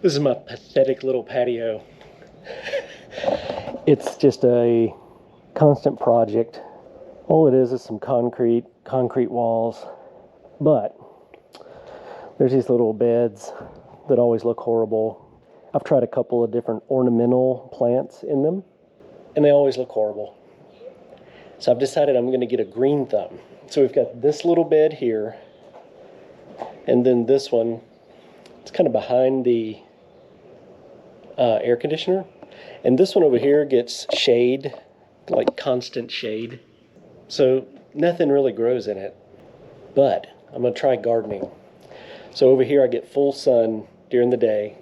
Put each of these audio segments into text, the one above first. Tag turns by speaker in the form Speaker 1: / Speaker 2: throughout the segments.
Speaker 1: This is my pathetic little patio. It's just a constant project. All it is some concrete walls. But there's these little beds that always look horrible. I've tried a couple of different ornamental plants in them, and they always look horrible. So I've decided I'm going to get a green thumb. So we've got this little bed here, and then this one. It's kind of behind the air conditioner. And this one over here gets shade, like constant shade. So nothing really grows in it. But I'm going to try gardening. So over here I get full sun during the day.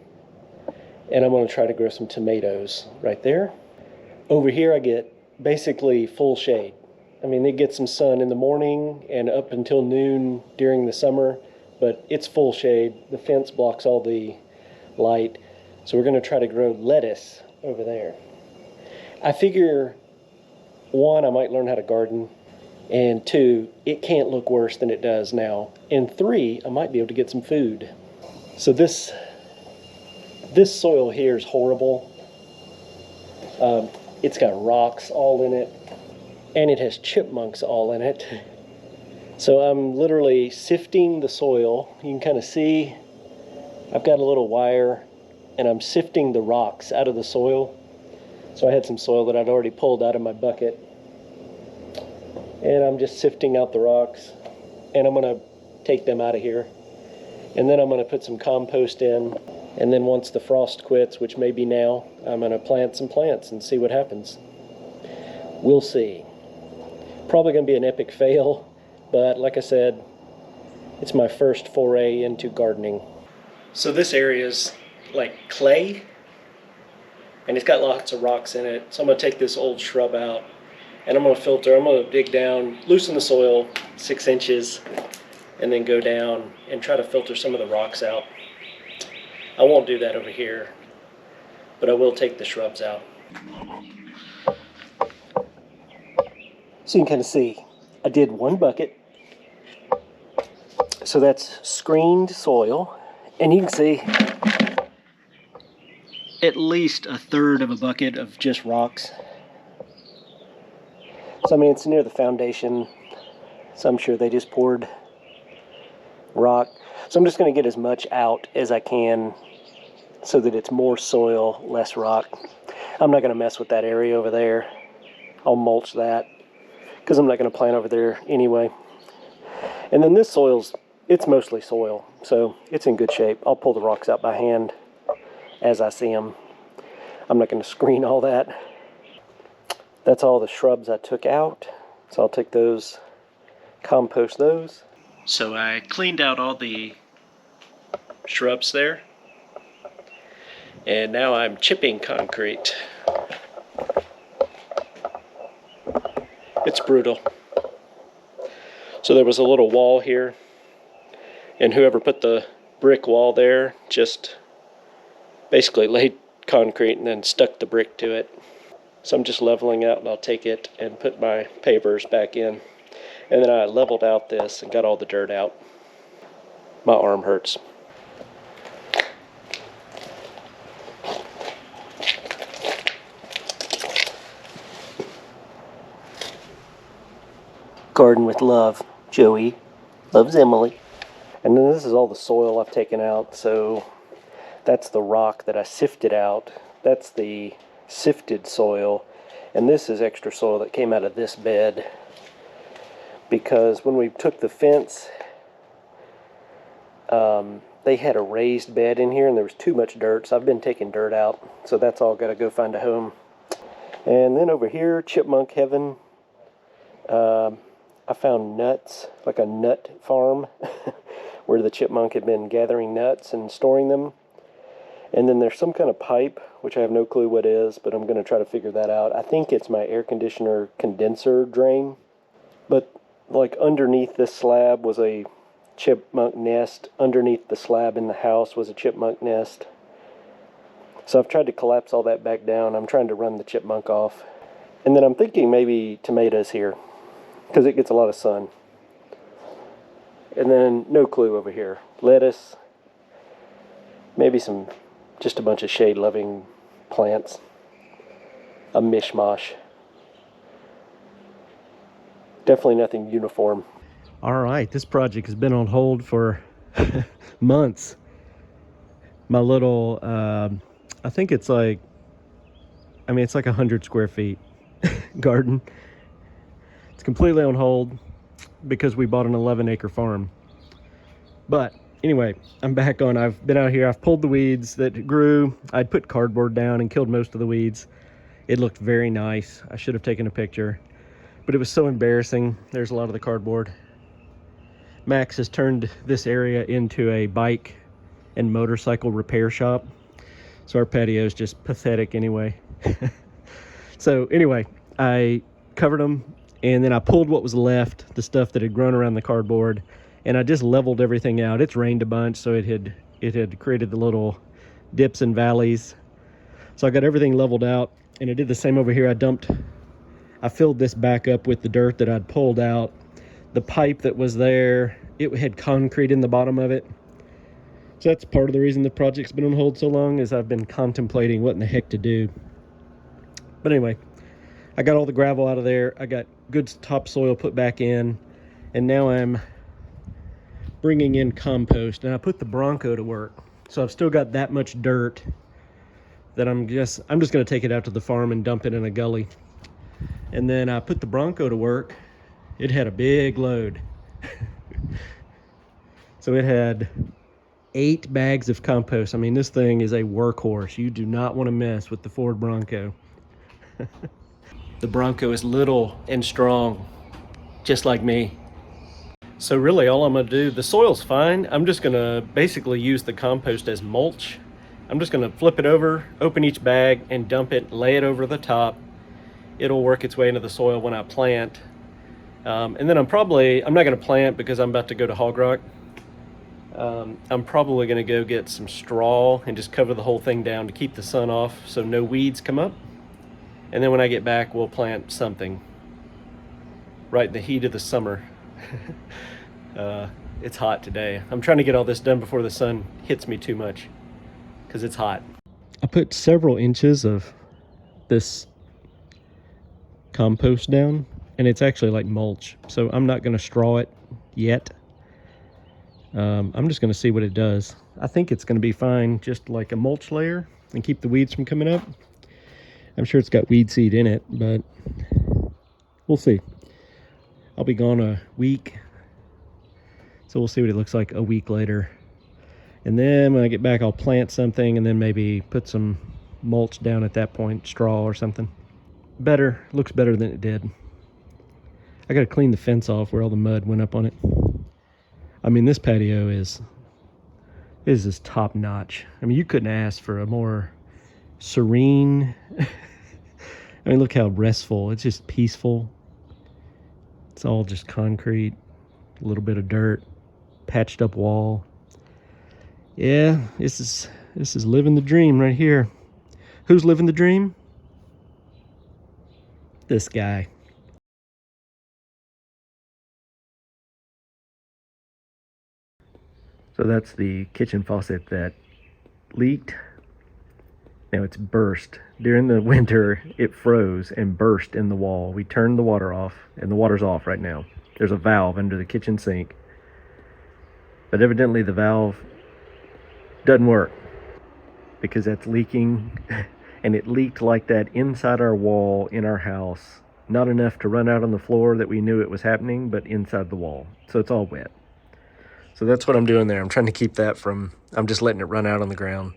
Speaker 1: And I'm going to try to grow some tomatoes right there. Over here I get basically full shade. I mean, it gets some sun in the morning and up until noon during the summer. But it's full shade. The fence blocks all the light. So we're going to try to grow lettuce over there. I figure, one, I might learn how to garden. And two, it can't look worse than it does now. And three, I might be able to get some food. So this soil here is horrible. It's got rocks all in it. And it has chipmunks all in it. So I'm literally sifting the soil. You can kind of see I've got a little wire and I'm sifting the rocks out of the soil. So I had some soil that I'd already pulled out of my bucket. And I'm just sifting out the rocks. And I'm going to take them out of here. And then I'm going to put some compost in. And then once the frost quits, which may be now, I'm going to plant some plants and see what happens. We'll see. Probably going to be an epic fail. But like I said, it's my first foray into gardening. So this area is like clay, and it's got lots of rocks in it. So I'm going to take this old shrub out, and I'm going to filter. I'm going to dig down, loosen the soil 6 inches, and then go down and try to filter some of the rocks out. I won't do that over here, but I will take the shrubs out. So you can kind of see, I did one bucket. So that's screened soil, and you can see at least a third of a bucket of just rocks. So I mean, it's near the foundation, so I'm sure they just poured rock. So I'm just going to get as much out as I can so that it's more soil, less rock. I'm not going to mess with that area over there. I'll mulch that because I'm not going to plant over there anyway. And then this soil's, it's mostly soil, so it's in good shape. I'll pull the rocks out by hand as I see them. I'm not going to screen all that. That's all the shrubs I took out. So I'll take those, compost those. So I cleaned out all the shrubs there. And now I'm chipping concrete. It's brutal. So there was a little wall here, and whoever put the brick wall there just basically laid concrete and then stuck the brick to it. So I'm just leveling out, and I'll take it and put my pavers back in. And then I leveled out this and got all the dirt out. My arm hurts. Garden with love. Joey loves Emily. And then this is all the soil I've taken out. So that's the rock that I sifted out. That's the sifted soil. And this is extra soil that came out of this bed. Because when we took the fence, they had a raised bed in here and there was too much dirt. So I've been taking dirt out. So that's all got to go find a home. And then over here, chipmunk heaven. I found nuts, like a nut farm, where the chipmunk had been gathering nuts and storing them. And then there's some kind of pipe, which I have no clue what is, but I'm going to try to figure that out. I think it's my air conditioner condenser drain. But like underneath this slab was a chipmunk nest. Underneath the slab in the house was a chipmunk nest. So I've tried to collapse all that back down. I'm trying to run the chipmunk off. And then I'm thinking maybe tomatoes here, because it gets a lot of sun. And then no clue over here. Lettuce, maybe some just a bunch of shade-loving plants. A mishmash. Definitely nothing uniform. All right, this project has been on hold for months. My little, I think it's like, I mean, it's like 100 square feet garden. It's completely on hold because we bought an 11-acre farm. But anyway, I'm back on. I've been out here. I've pulled the weeds that grew. I'd put cardboard down and killed most of the weeds. It looked very nice. I should have taken a picture, but it was so embarrassing. There's a lot of the cardboard. Max has turned this area into a bike and motorcycle repair shop. So our patio is just pathetic anyway. So anyway, I covered them and then I pulled what was left, the stuff that had grown around the cardboard, and I just leveled everything out. It's rained a bunch, so it had created the little dips and valleys. So I got everything leveled out, and I did the same over here. I filled this back up with the dirt that I'd pulled out. The pipe that was there, it had concrete in the bottom of it. So that's part of the reason the project's been on hold so long, is I've been contemplating what in the heck to do. But anyway, I got all the gravel out of there. I got good topsoil put back in, and now I'm bringing in compost, and I put the Bronco to work. So I've still got that much dirt that I'm just going to take it out to the farm and dump it in a gully. And then I put the Bronco to work. It had a big load. So it had 8 bags of compost. I mean, this thing is a workhorse. You do not want to mess with the Ford Bronco. The Bronco is little and strong, just like me. So really all I'm gonna do, the soil's fine. I'm just gonna basically use the compost as mulch. I'm just gonna flip it over, open each bag and dump it, lay it over the top. It'll work its way into the soil when I plant. And then I'm not gonna plant because I'm about to go to Hog Rock. I'm probably gonna go get some straw and just cover the whole thing down to keep the sun off so no weeds come up. And then when I get back, we'll plant something right in the heat of the summer. It's hot today. I'm trying to get all this done before the sun hits me too much because it's hot. I put several inches of this compost down, and it's actually like mulch. So I'm not going to straw it yet. I'm just going to see what it does. I think it's going to be fine, just like a mulch layer, and keep the weeds from coming up. I'm sure it's got weed seed in it, but we'll see. I'll be gone a week, so we'll see what it looks like a week later. And then when I get back, I'll plant something and then maybe put some mulch down at that point, straw or something. Better, looks better than it did. I gotta clean the fence off where all the mud went up on it. I mean, this patio is just top notch. I mean, you couldn't ask for a more serene, I mean, look how restful, it's just peaceful. It's all just concrete, a little bit of dirt, patched up wall. Yeah, this is living the dream right here. Who's living the dream? This guy. So that's the kitchen faucet that leaked. Now it's burst. During the winter, it froze and burst in the wall. We turned the water off, and the water's off right now. There's a valve under the kitchen sink, but evidently the valve doesn't work because that's leaking, and it leaked like that inside our wall in our house. Not enough to run out on the floor that we knew it was happening, but inside the wall. So it's all wet. So that's what I'm doing there. I'm trying to keep that from, I'm just letting it run out on the ground.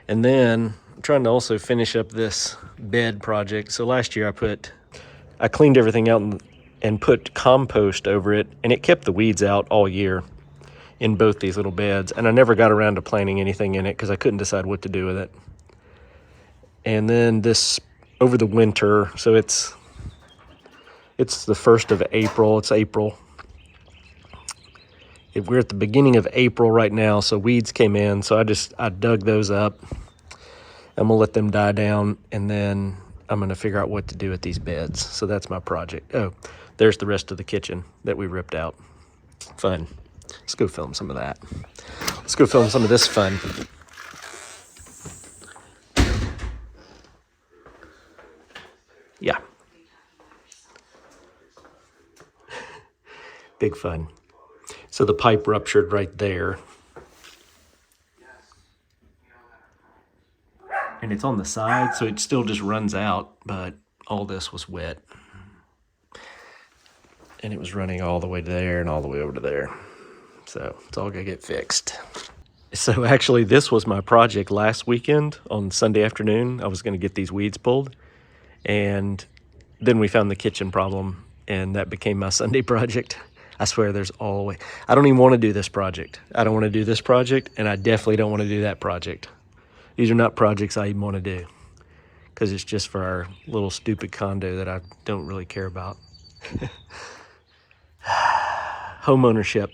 Speaker 1: And then I'm trying to also finish up this bed project. So last year I cleaned everything out and put compost over it, and it kept the weeds out all year in both these little beds. And I never got around to planting anything in it because I couldn't decide what to do with it. And then this over the winter, so it's the 1st of April. It's April. We're at the beginning of April right now, so weeds came in. So I dug those up. I'm gonna let them die down, and then I'm gonna figure out what to do with these beds. So that's my project. Oh, there's the rest of the kitchen that we ripped out. Fun. Let's go film some of that. Let's go film some of this fun. Big fun. So the pipe ruptured right there. And it's on the side, so it still just runs out, but all this was wet. And it was running all the way to there and all the way over to there. So it's all gonna get fixed. So actually, this was my project last weekend on Sunday afternoon. I was gonna get these weeds pulled. And then we found the kitchen problem, and that became my Sunday project. I swear there's always, I don't even want to do this project. I don't want to do this project, and I definitely don't want to do that project. These are not projects I even want to do, because it's just for our little stupid condo that I don't really care about. Home ownership.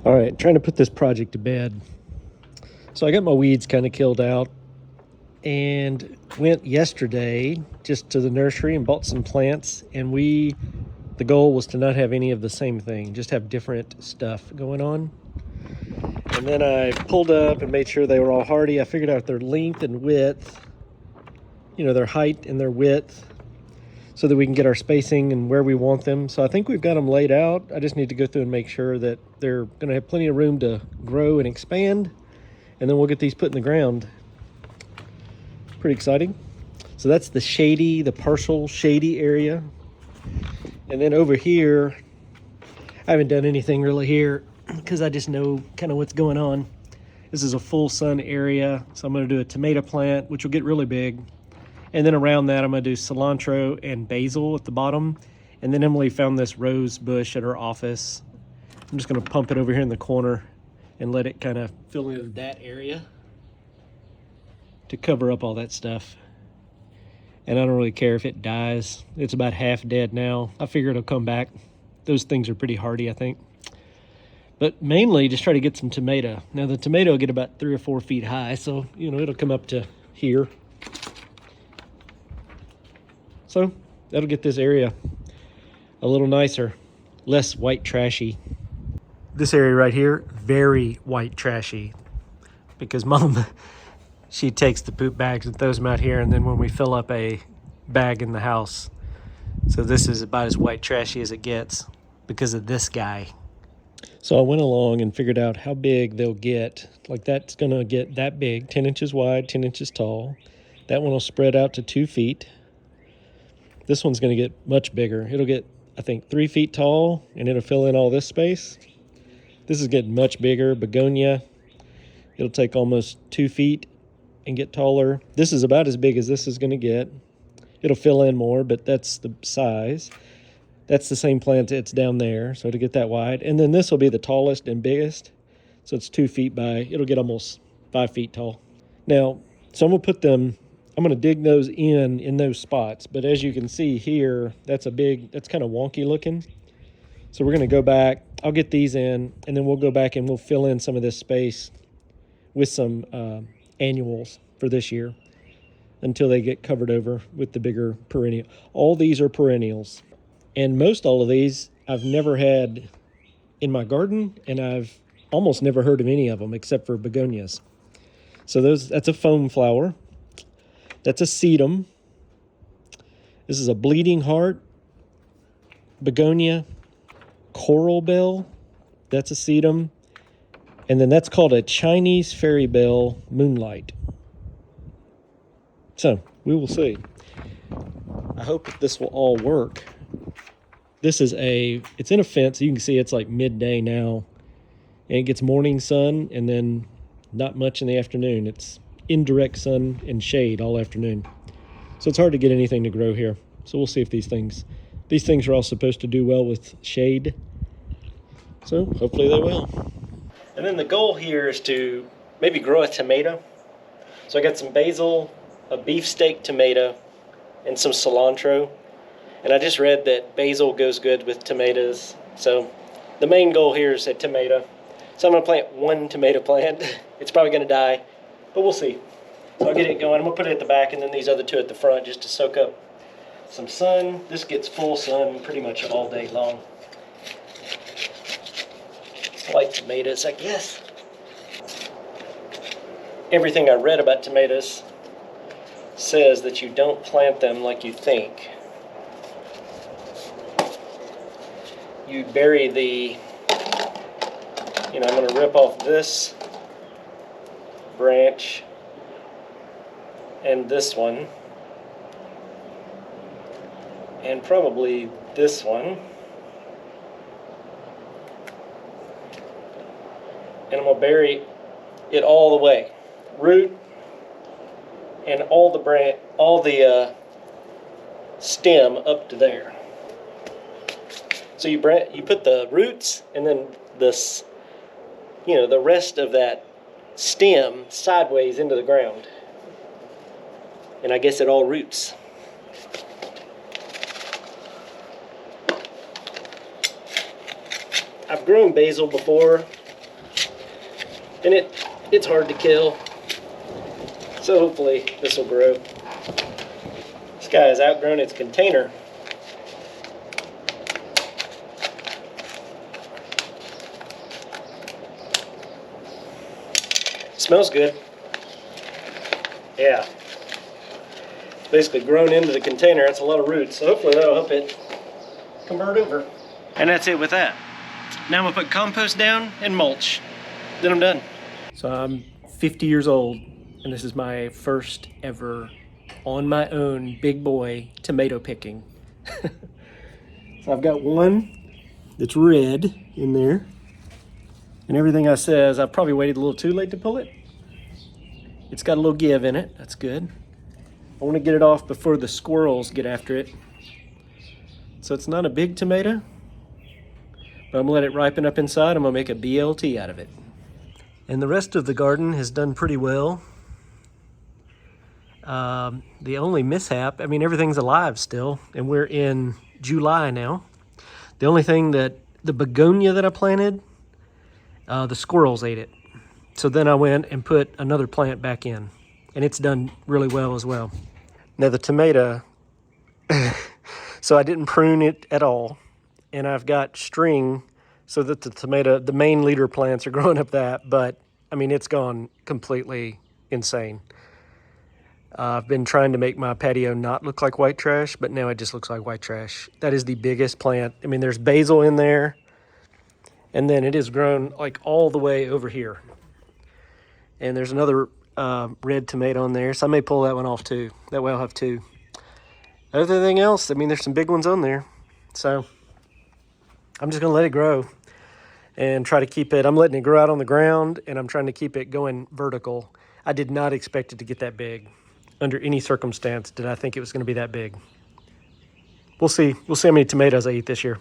Speaker 1: All right, trying to put this project to bed. So I got my weeds kind of killed out, and went yesterday just to the nursery and bought some plants, and the goal was to not have any of the same thing, just have different stuff going on. And then I pulled up and made sure they were all hardy. I figured out their length and width, their height and their width, so that we can get our spacing and where we want them. So I think we've got them laid out. I just need to go through and make sure that they're going to have plenty of room to grow and expand, and then we'll get these put in the ground. Pretty exciting. So that's the partial shady area. And then over here, I haven't done anything really here because I just know kind of what's going on. This is a full sun area, so I'm going to do a tomato plant, which will get really big. And then around that, I'm going to do cilantro and basil at the bottom. And then Emily found this rose bush at her office. I'm just going to pump it over here in the corner and let it kind of fill in that area to cover up all that stuff. And I don't really care if it dies. It's about half dead now. I figure it'll come back. Those things are pretty hardy, I think. But mainly just try to get some tomato. Now the tomato will get about 3 or 4 feet high, so it'll come up to here. So that'll get this area a little nicer, less white trashy. This area right here, very white trashy, because Mom, she takes the poop bags and throws them out here, and then when we fill up a bag in the house. So this is about as white trashy as it gets because of this guy. So I went along and figured out how big they'll get. Like that's gonna get that big, 10 inches wide, 10 inches tall. That one will spread out to 2 feet. This one's gonna get much bigger. It'll get, I think, 3 feet tall, and it'll fill in all this space. This is getting much bigger. Begonia, it'll take almost 2 feet and get taller. This is about as big as this is going to get. It'll fill in more, but that's the size. That's the same plant that's down there, so to get that wide. And then this will be the tallest and biggest. So it's 2 feet by, it'll get almost 5 feet tall. Now, so I'm going to dig those in those spots. But as you can see here, that's kind of wonky looking. So we're going to go back. I'll get these in, and then we'll go back and we'll fill in some of this space with some annuals for this year until they get covered over with the bigger perennial. All these are perennials, and most all of these I've never had in my garden, and I've almost never heard of any of them except for begonias. So that's a foam flower. That's a sedum. This is a bleeding heart, begonia, coral bell. That's a sedum. And then that's called a Chinese fairy bell moonlight. So we will see. I hope that this will all work. It's in a fence. You can see it's like midday now. And it gets morning sun and then not much in the afternoon. It's indirect sun and shade all afternoon. So it's hard to get anything to grow here. So we'll see if these things are all supposed to do well with shade. So hopefully they will. And then the goal here is to maybe grow a tomato. So I got some basil, a beefsteak tomato, and some cilantro. And I just read that basil goes good with tomatoes. So the main goal here is a tomato. So I'm going to plant one tomato plant. It's probably going to die, but we'll see. So I'll get it going. I'm going to put it at the back and then these other two at the front just to soak up some sun. This gets full sun pretty much all day long. Like tomatoes, I guess. Everything I read about tomatoes says that you don't plant them like you think. you bury the, I'm going to rip off this branch and this one, and probably this one, and I'm going to bury it all the way, root and all the stem up to there. So you put the roots and then this, the rest of that stem sideways into the ground, and I guess it all roots. I've grown basil before, and it's hard to kill, so hopefully this will grow. This guy has outgrown its container. Smells good. Yeah. It's basically grown into the container. That's a lot of roots, so hopefully that'll help it convert over. And that's it with that. Now I'm gonna put compost down and mulch. Then I'm done. So I'm 50 years old, and this is my first ever on my own big boy tomato picking. So I've got one that's red in there, and everything I says, I've probably waited a little too late to pull it. It's got a little give in it, that's good. I want to get it off before the squirrels get after it. So it's not a big tomato, but I'm gonna let it ripen up inside. I'm gonna make a BLT out of it. And the rest of the garden has done pretty well. The only mishap, everything's alive still, and we're in July now. The only thing that the begonia that I planted, the squirrels ate it. So then I went and put another plant back in, and it's done really well as well. Now the tomato, so I didn't prune it at all, and I've got string so that the main leader plants are growing up that, but it's gone completely insane. I've been trying to make my patio not look like white trash, but now it just looks like white trash. That is the biggest plant. There's basil in there, and then it has grown like all the way over here. And there's another red tomato in there, so I may pull that one off too. That way I'll have two. Everything else, there's some big ones on there. So I'm just gonna let it grow and try to keep it, I'm letting it grow out on the ground, and I'm trying to keep it going vertical. I did not expect it to get that big. Under any circumstance did I think it was gonna be that big. We'll see. We'll see how many tomatoes I eat this year.